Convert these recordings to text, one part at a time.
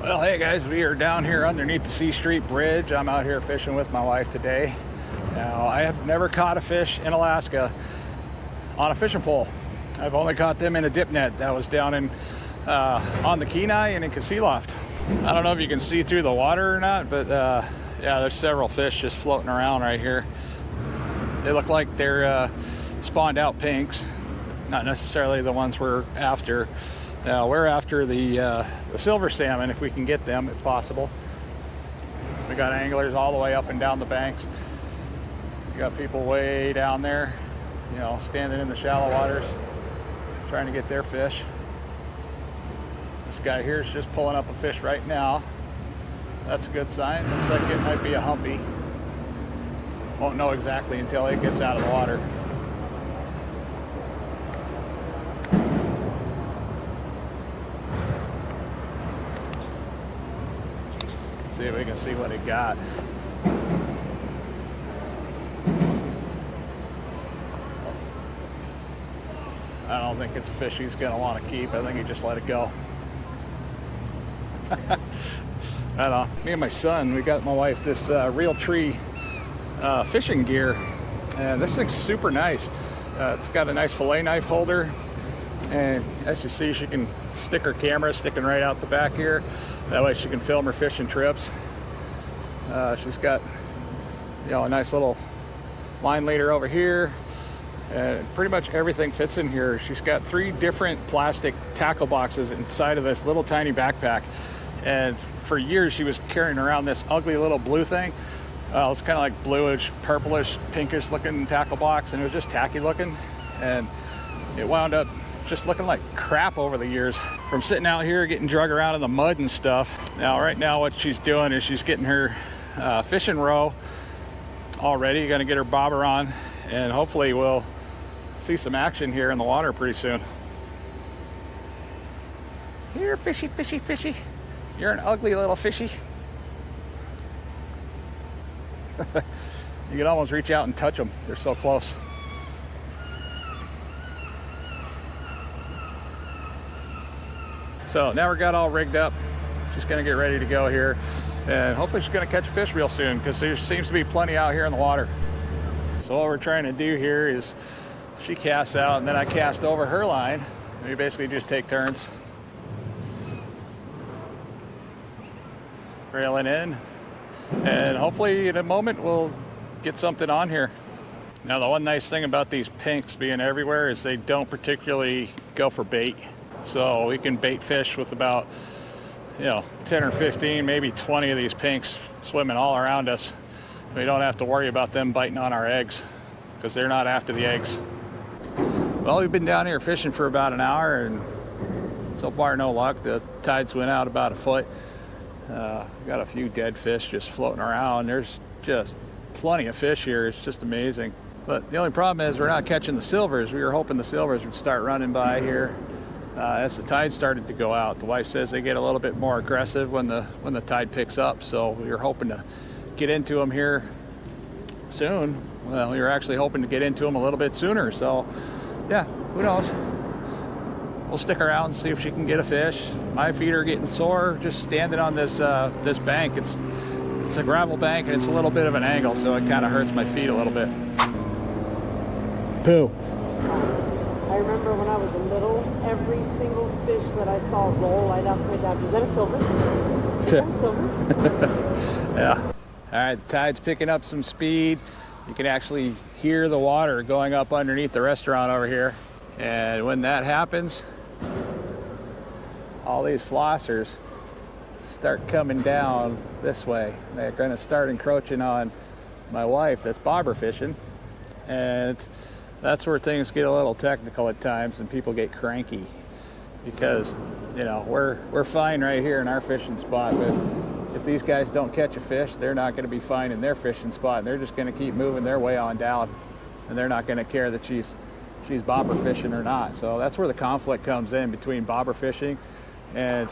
Well, hey guys, we are down here underneath the C Street Bridge. I'm out here fishing with my wife today. Now, I have never caught a fish in Alaska on a fishing pole. I've only caught them in a dip net that was down in on the Kenai and in Kasiloft. I don't know if you can see through the water or not, but yeah, there's several fish just floating around right here. They look like they're spawned out pinks, not necessarily the ones we're after. We're after the silver salmon if we can get them, if possible. We got anglers all the way up and down the banks. We got people way down there, you know, standing in the shallow waters, trying to get their fish. This guy here is just pulling up a fish right now. That's a good sign. Looks like it might be a humpy. Won't know exactly until it gets out of the water. See if we can see what it got. I don't think it's a fish he's going to want to keep. I think he just let it go. I don't know. Me and my son, we got my wife this Real Tree fishing gear. And this thing's super nice. It's got a nice fillet knife holder. And as you see, she can stick her camera sticking right out the back here. That way she can film her fishing trips. She's got, you know, a nice little line leader over here. And pretty much everything fits in here. She's got 3 different plastic tackle boxes inside of this little tiny backpack. And for years she was carrying around this ugly little blue thing. It's kind of like bluish, purplish, pinkish looking tackle box, and it was just tacky looking. And it wound up just looking like crap over the years from sitting out here getting drug around in the mud and stuff. Now, right now what she's doing is she's getting her fishing row all ready, gonna get her bobber on, and hopefully we'll see some action here in the water pretty soon. Here, fishy, fishy, fishy. You're an ugly little fishy. You can almost reach out and touch them. They're so close. So now we're got all rigged up. She's gonna get ready to go here. And hopefully she's gonna catch a fish real soon because there seems to be plenty out here in the water. So what we're trying to do here is she casts out and then I cast over her line. We basically just take turns. Railing in. And hopefully in a moment we'll get something on here. Now the one nice thing about these pinks being everywhere is they don't particularly go for bait. So we can bait fish with about, you know, 10 or 15, maybe 20 of these pinks swimming all around us. We don't have to worry about them biting on our eggs because they're not after the eggs. Well, we've been down here fishing for about an hour and so far no luck. The tides went out about a foot. Got a few dead fish just floating around. There's just plenty of fish here. It's just amazing. But the only problem is we're not catching the silvers. We were hoping the silvers would start running by here as the tide started to go out. The wife says they get a little bit more aggressive when the tide picks up. So we were hoping to get into them here soon. Well, we were actually hoping to get into them a little bit sooner. So yeah, who knows? We'll stick around and see if she can get a fish. My feet are getting sore just standing on this this bank. It's a gravel bank and it's a little bit of an angle, so it kind of hurts my feet a little bit. Pooh. I remember when I was little, every single fish that I saw roll, I'd ask my dad, is that a silver? Is that a silver? Yeah. All right, the tide's picking up some speed. You can actually hear the water going up underneath the restaurant over here. And when that happens, all these flossers start coming down this way. They're going to start encroaching on my wife that's bobber fishing. And that's where things get a little technical at times and people get cranky because, you know, we're fine right here in our fishing spot, but if these guys don't catch a fish, they're not going to be fine in their fishing spot. They're just going to keep moving their way on down and they're not going to care that she's bobber fishing or not. So that's where the conflict comes in between bobber fishing and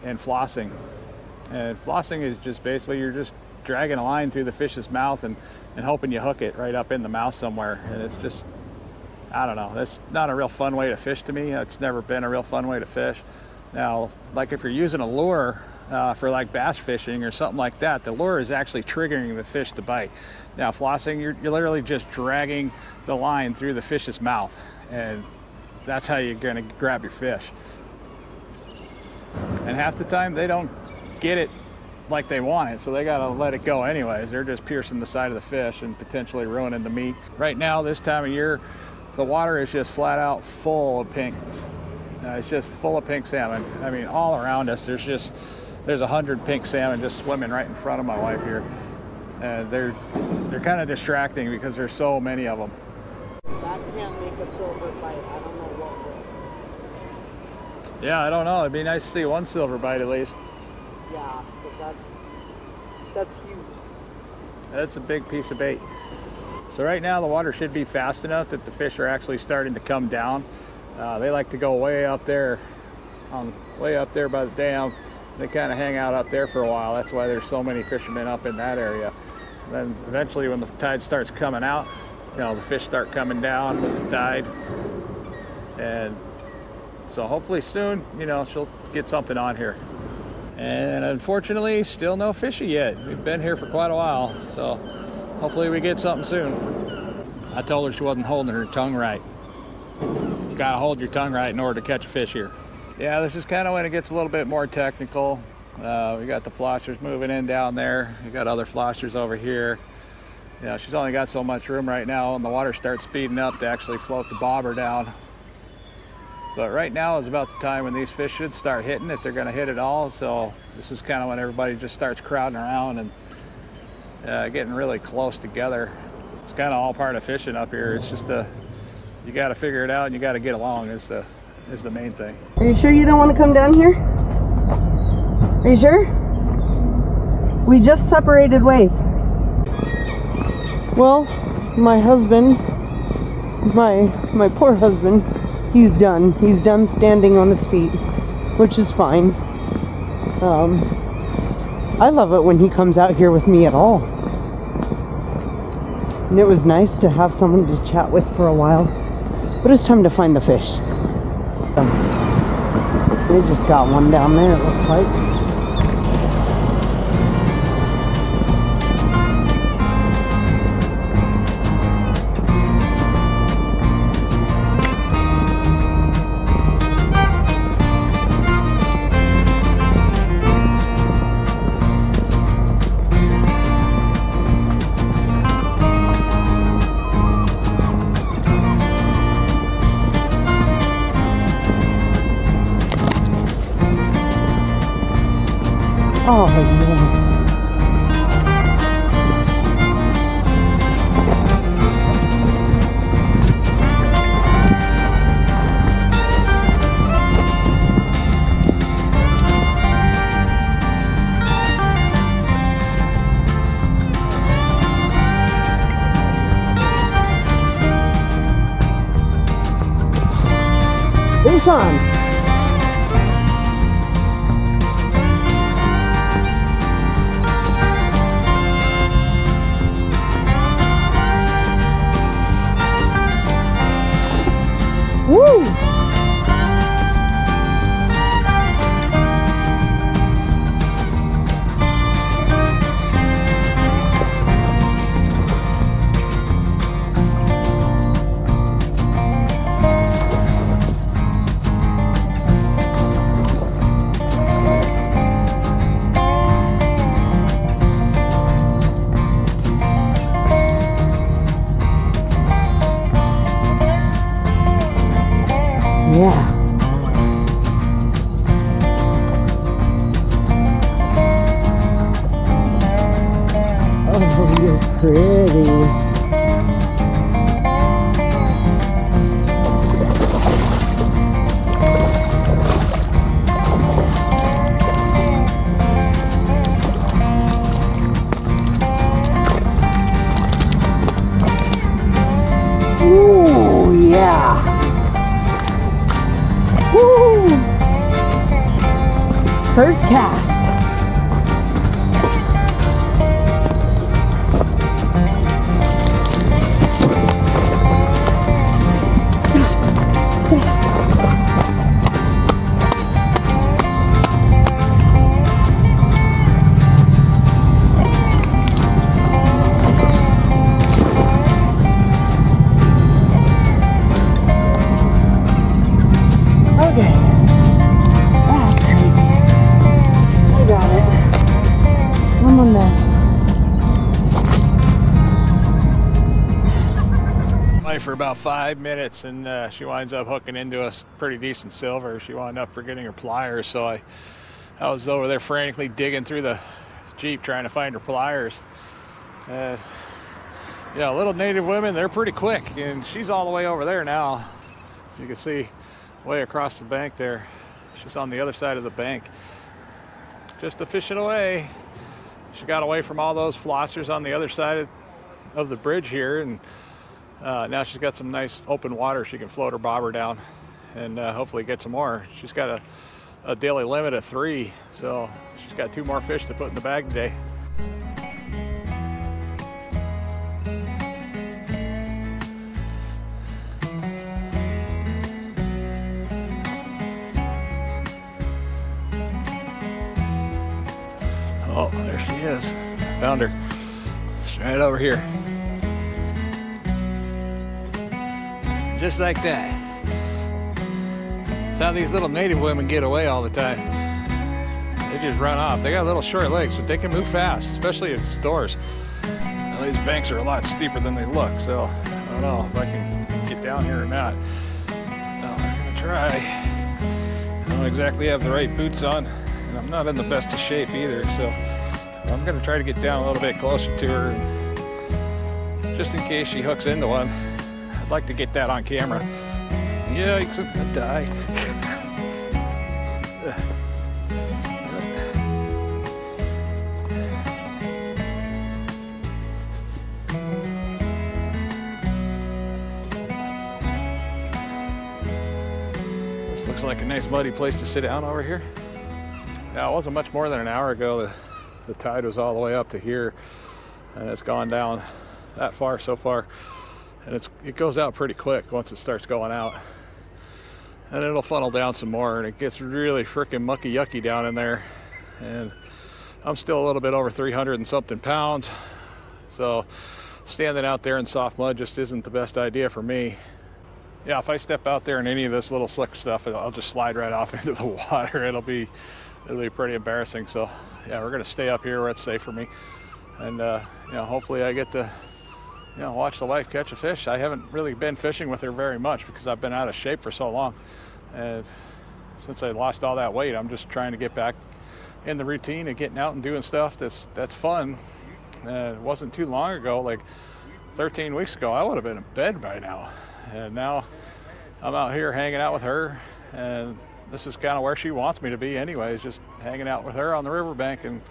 flossing. And flossing is just basically you're just dragging a line through the fish's mouth and hoping you hook it right up in the mouth somewhere. And it's just, I don't know, that's not a real fun way to fish to me. It's never been a real fun way to fish. Now, like if you're using a lure for like bass fishing or something like that, the lure is actually triggering the fish to bite. Now flossing, you're literally just dragging the line through the fish's mouth, and that's how you're going to grab your fish. And half the time they don't get it like they want it, so they got to let it go anyways. They're just piercing the side of the fish and potentially ruining the meat. Right now, this time of year, the water is just flat out full of pinks. It's just full of pink salmon. I mean, all around us, there's 100 pink salmon just swimming right in front of my wife here. And they're kind of distracting because there's so many of them. That can't make a silver bite. I don't know what will. Yeah, I don't know. It'd be nice to see one silver bite at least. Yeah, because that's huge. That's a big piece of bait. So right now the water should be fast enough that the fish are actually starting to come down. They like to go way up there by the dam. They kind of hang out up there for a while. That's why there's so many fishermen up in that area. And then eventually when the tide starts coming out, the fish start coming down with the tide. And so hopefully soon, she'll get something on here. And unfortunately, still no fishy yet. We've been here for quite a while, so hopefully we get something soon. I told her she wasn't holding her tongue right. You gotta hold your tongue right in order to catch a fish here. Yeah, this is kind of when it gets a little bit more technical. We got the flossers moving in down there. We got other flossers over here. She's only got so much room right now, and the water starts speeding up to actually float the bobber down. But right now is about the time when these fish should start hitting, if they're going to hit at all. So this is kind of when everybody just starts crowding around and getting really close together. It's kind of all part of fishing up here. It's just you got to figure it out and you got to get along is the main thing. Are you sure you don't want to come down here? Are you sure? We just separated ways. Well, my husband, my poor husband, he's done. He's done standing on his feet, which is fine. I love it when he comes out here with me at all. And it was nice to have someone to chat with for a while. But it's time to find the fish. They just got one down there, it looks like. Oh, yes. Fish on. Woo! Yeah. Oh, you're pretty. Ooh, yeah. Woo! First cast. Stop. for about 5 minutes, and she winds up hooking into a pretty decent silver. She wound up forgetting her pliers, so I was over there frantically digging through the Jeep trying to find her pliers. Yeah, little native women, they're pretty quick, and she's all the way over there now. You can see way across the bank there. She's on the other side of the bank, just a fishing away. She got away from all those flossers on the other side of the bridge here, and now she's got some nice open water. She can float her bobber down and hopefully get some more. She's got a daily limit of 3, so she's got 2 more fish to put in the bag today. Oh, there she is. Found her. She's right over here. Just like that. That's how these little native women get away all the time. They just run off. They got little short legs, but they can move fast, especially at stores. Now, these banks are a lot steeper than they look, so I don't know if I can get down here or not. Well, we're gonna try. I don't exactly have the right boots on, and I'm not in the best of shape either, so I'm gonna try to get down a little bit closer to her, and just in case she hooks into one. I'd like to get that on camera. Yikes, I'm gonna die. This looks like a nice muddy place to sit down over here. Now, it wasn't much more than an hour ago the tide was all the way up to here, and it's gone down that far so far. And it goes out pretty quick once it starts going out, and it'll funnel down some more, and it gets really freaking mucky yucky down in there. And I'm still a little bit over 300 and something pounds, so standing out there in soft mud just isn't the best idea for me. Yeah, if I step out there in any of this little slick stuff, I'll just slide right off into the water. It'll be pretty embarrassing. So yeah, we're gonna stay up here where it's safe for me, and hopefully I get to watch the wife catch a fish. I haven't really been fishing with her very much because I've been out of shape for so long. And since I lost all that weight, I'm just trying to get back in the routine of getting out and doing stuff that's fun. It wasn't too long ago, like 13 weeks ago, I would have been in bed by now. And now I'm out here hanging out with her, and this is kind of where she wants me to be anyways, just hanging out with her on the riverbank and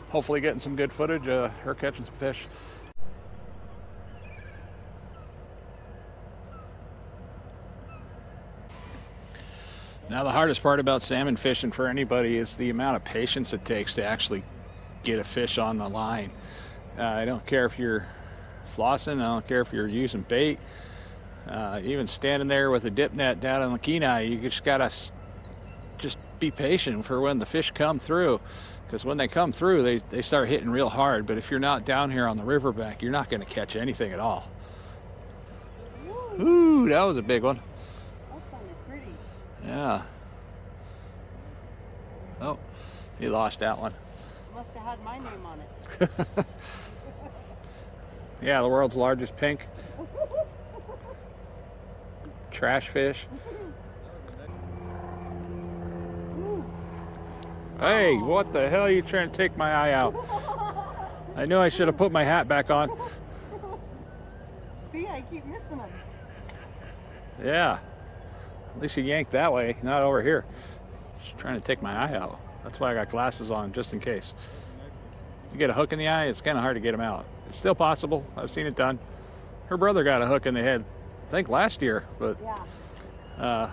hopefully getting some good footage of her catching some fish. Now, the hardest part about salmon fishing for anybody is the amount of patience it takes to actually get a fish on the line. I don't care if you're flossing, I don't care if you're using bait, even standing there with a dip net down on the Kenai, you just gotta just be patient for when the fish come through, because when they come through, they start hitting real hard. But if you're not down here on the riverbank, you're not going to catch anything at all. Ooh, that was a big one. That's kind of pretty. Yeah. Oh, he lost that one. Must have had my name on it. Yeah, the world's largest pink trash fish. Hey, what the hell are you trying to take my eye out? I knew I should have put my hat back on. See, I keep missing them. Yeah, at least you yanked that way, not over here. Just trying to take my eye out. That's why I got glasses on, just in case. If you get a hook in the eye, it's kind of hard to get them out. It's still possible. I've seen it done. Her brother got a hook in the head, I think last year, but Yeah.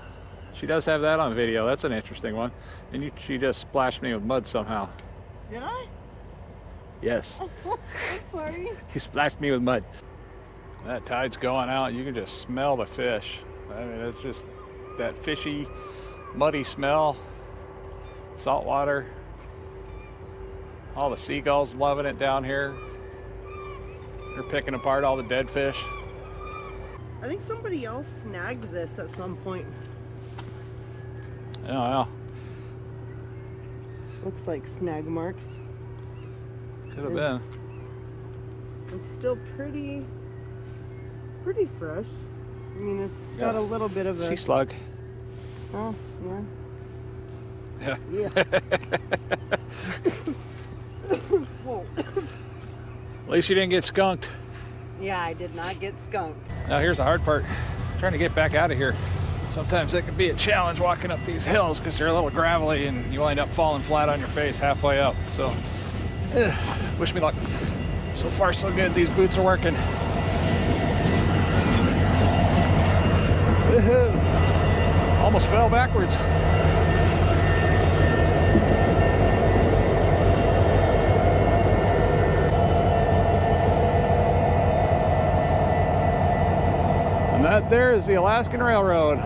She does have that on video. That's an interesting one. And she just splashed me with mud somehow. Did I? Yes. I'm sorry. He splashed me with mud. That tide's going out. You can just smell the fish. I mean, it's just that fishy, muddy smell. Salt water. All the seagulls loving it down here. They're picking apart all the dead fish. I think somebody else snagged this at some point. Oh, yeah. Looks like snag marks. Could have been. It's still pretty fresh. I mean, it's got a little bit of a... Sea slug. Oh, yeah. Yeah. Yeah. Whoa. At least you didn't get skunked. Yeah, I did not get skunked. Now here's the hard part. Trying to get back out of here. Sometimes it can be a challenge walking up these hills because they're a little gravelly and you wind up falling flat on your face halfway up. So, wish me luck. So far so good. These boots are working. Almost fell backwards. And that there is the Alaskan Railroad.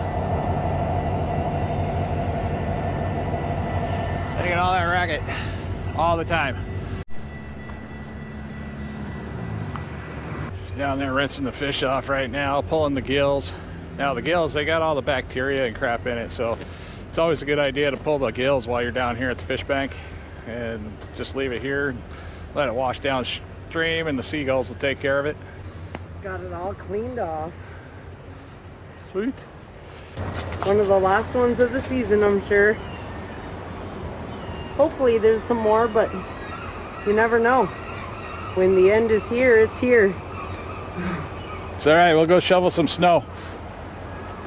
Taking all that racket all the time. Down there rinsing the fish off right now, pulling the gills. Now the gills, they got all the bacteria and crap in it, so it's always a good idea to pull the gills while you're down here at the fish bank and just leave it here, let it wash downstream, and the seagulls will take care of it. Got it all cleaned off. Sweet. One of the last ones of the season, I'm sure. Hopefully there's some more, but you never know. When the end is here, it's here. It's all right, we'll go shovel some snow.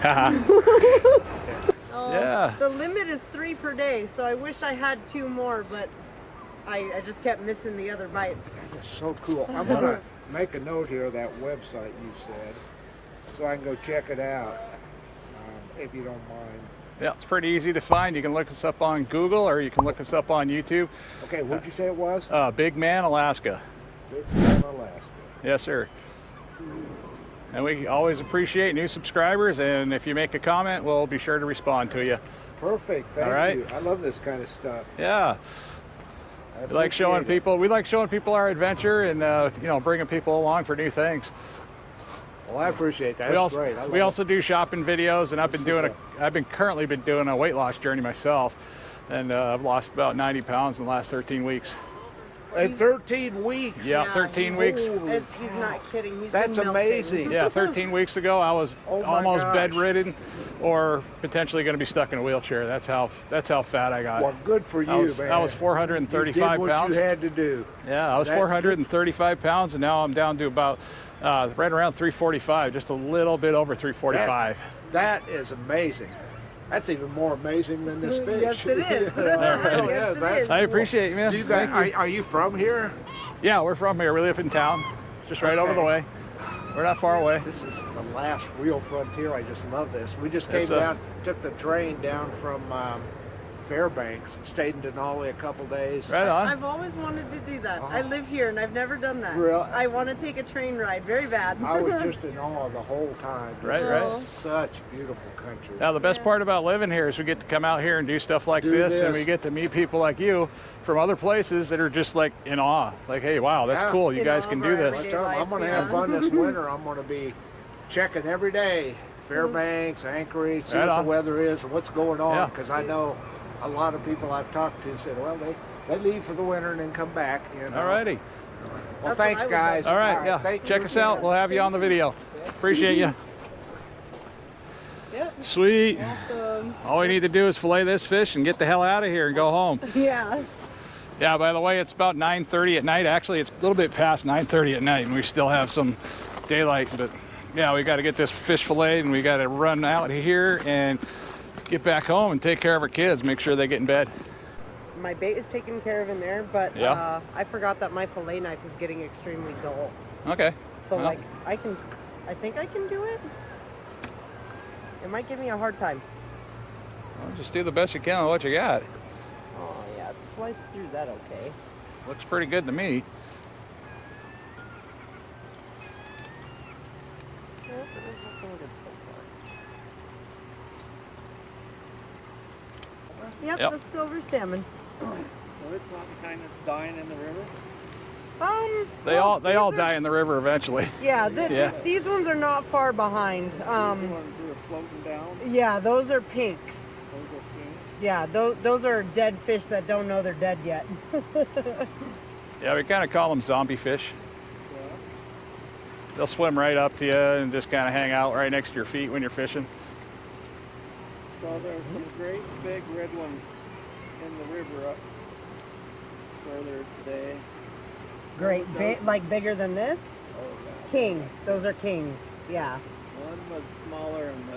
Haha. Yeah. The limit is 3 per day, so I wish I had 2 more, but I just kept missing the other bites. That's so cool. I'm gonna make a note here of that website you said, so I can go check it out, if you don't mind. Yeah, it's pretty easy to find. You can look us up on Google or you can look us up on YouTube. Okay, what'd you say it was? Big Man, Alaska. Big Man, Alaska. Yes, sir. And we always appreciate new subscribers, and if you make a comment, we'll be sure to respond to you. Perfect. Thank All right. you. I love this kind of stuff. Yeah. We like showing people our adventure and you know, bringing people along for new things. Well, I appreciate that. That's great. We also do shopping videos, and I've been currently doing a weight loss journey myself, and I've lost about 90 pounds in the last 13 weeks. In 13 weeks. Yeah, 13 weeks. He's not kidding. That's amazing. Yeah, 13 weeks ago I was almost gosh. bedridden, or potentially going to be stuck in a wheelchair. That's how fat I got. Well, good for you, man. I was 435 you did what pounds. you had to do. Yeah, I was 435 pounds, and now I'm down to about right around 345, just a little bit over 345. That is amazing. That's even more amazing than this fish. Yes, it is. Yes, it is. I appreciate it, man. Do you guys, Thank you. are you from here? Yeah, we're from here. We live in town, just right over the way. We're not far away. This is the last real frontier. I just love this. We just came down, took the train down from Fairbanks and stayed in Denali a couple days. Right on. I've always wanted to do that. I live here and I've never done that. Really? I want to take a train ride very bad. I was just in awe the whole time. Right, This right. is such beautiful country. Now, the best part about living here is we get to come out here and do stuff like this, and we get to meet people like you from other places that are just like in awe. Like, hey, wow, that's cool. You In guys awe can of do our this. I tell 'em I'm going to have fun this winter. I'm going to be checking every day, Fairbanks, Anchorage, see Right what on. the weather is and what's going Yeah. on, because I know a lot of people I've talked to said, well, they leave for the winter and then come back. You know? Alrighty. Well, That's thanks, what I would guys. All right, yeah. thank Check you. us out. We'll have you on the video. Appreciate you. Yep. Sweet. Awesome. All we need to do is fillet this fish and get the hell out of here and go home. Yeah. Yeah, by the way, it's about 9:30 at night. Actually, it's a little bit past 9:30 at night, and we still have some daylight. But yeah, we got to get this fish filleted, and we got to run out of here and get back home and take care of our kids, make sure they get in bed. My bait is taken care of in there, but Yeah. I forgot that my fillet knife is getting extremely dull. Okay. So Well, like I think I can do it. It might give me a hard time. well, just do the best you can with what you got. Oh yeah, slice through that okay. Looks pretty good to me. Yeah, it's looking good so far. Yep, Yep. the silver salmon. So it's not the kind that's dying in the river? They all die in the river eventually. Yeah, Yeah. these ones are not far behind. The ones that are floating down, Yeah, those are pinks. those are pinks. Yeah, those are dead fish that don't know they're dead yet. Yeah, we kind of call them zombie fish. They'll swim right up to you and just kind of hang out right next to your feet when you're fishing. So there's some great big red ones in the river up further today. Great, like bigger than this? Oh, God. King. Those are kings. Yeah. One was smaller and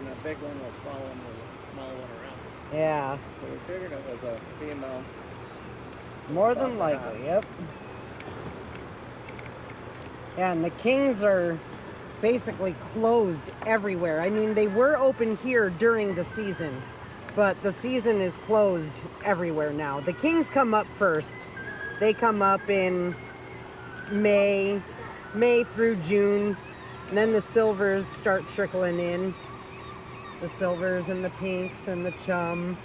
a big one was following the small one around. Yeah. So we figured it was a female. More than likely, yep. Yeah, and the kings are basically closed everywhere. I mean, they were open here during the season, but the season is closed everywhere now. The kings come up first. They come up in May through June, and then the silvers start trickling in. The silvers and the pinks and the chum.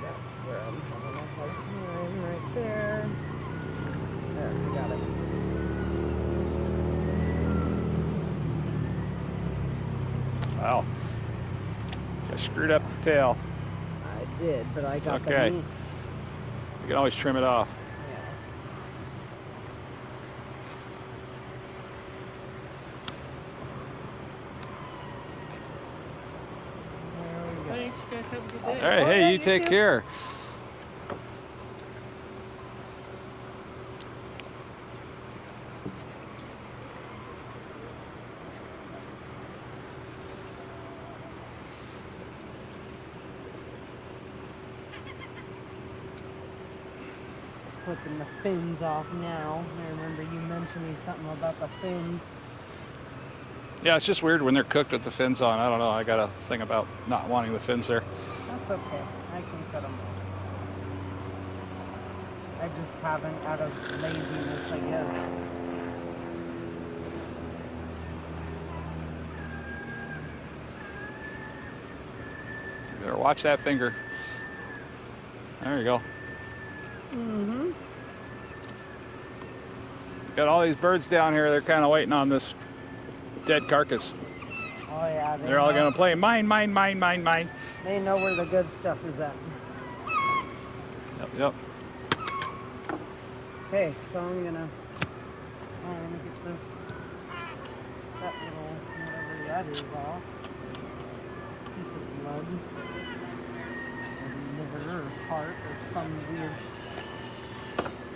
That's where I'm having a hard time, right there. There, we got it. Wow. I screwed up the tail. I did, but I got okay. the meat. You can always trim it off. Yeah. Thanks, you guys have a good day. All right, hey, you take care. Flipping the fins off now. I remember you mentioning something about the fins. Yeah, it's just weird when they're cooked with the fins on. I don't know. I got a thing about not wanting the fins there. That's okay. I can cut them off. I just haven't out of laziness, I guess. You better watch that finger. There you go. Mm-hmm. Got all these birds down here. They're kind of waiting on this dead carcass. Oh yeah. They're all going to play mine, mine, mine, mine, mine. They know where the good stuff is at. Yep. Okay, so I'm gonna get this, that little, whatever that is off. Piece of blood. Or liver or heart or some weird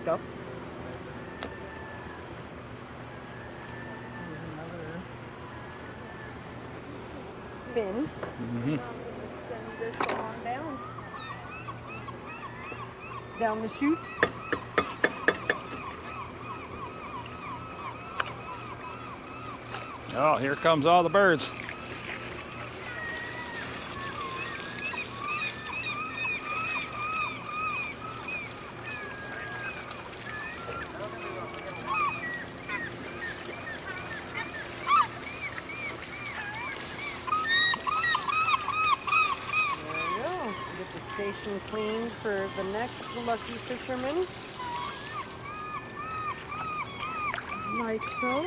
stuff. There's another fin. Mm-hmm. Send this on down. Down the chute. Oh, here comes all the birds. Station cleaned for the next lucky fisherman. Like so.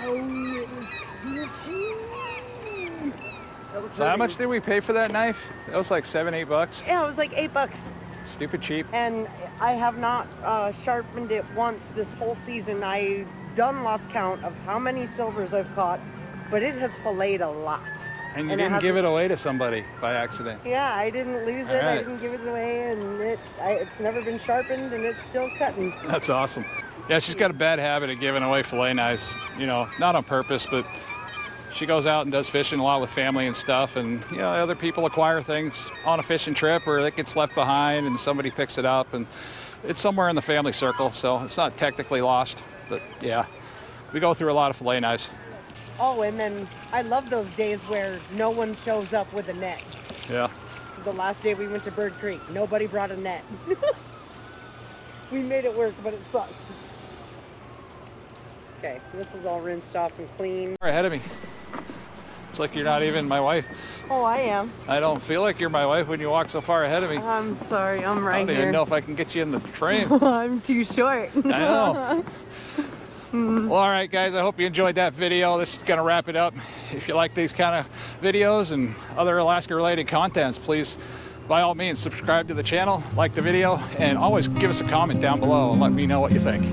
Oh, it was peachy. So how much did we pay for that knife? That was like $7, $8. Yeah, it was like $8. Stupid cheap. And I have not sharpened it once this whole season. I done lost count of how many silvers I've caught, but it has filleted a lot. And you didn't give it away to somebody by accident. Yeah, I didn't lose it. I didn't give it away, and it's never been sharpened, and it's still cutting. That's awesome. Yeah, she's got a bad habit of giving away fillet knives. You know, not on purpose, but she goes out and does fishing a lot with family and stuff, and you know, other people acquire things on a fishing trip, or it gets left behind and somebody picks it up, and it's somewhere in the family circle, so it's not technically lost. But yeah, we go through a lot of fillet knives. Oh, and then I love those days where no one shows up with a net. Yeah. The last day we went to Bird Creek, nobody brought a net. We made it work, but it sucked. Okay, this is all rinsed off and clean. Right ahead of me. It's like you're not even my wife. Oh, I am. I don't feel like you're my wife when you walk so far ahead of me. I'm sorry, I'm right I don't here. even know if I can get you in the frame. I'm too short. I know. Well, all right, guys, I hope you enjoyed that video. This is going to wrap it up. If you like these kind of videos and other Alaska-related contents, please, by all means, subscribe to the channel, like the video, and always give us a comment down below and let me know what you think.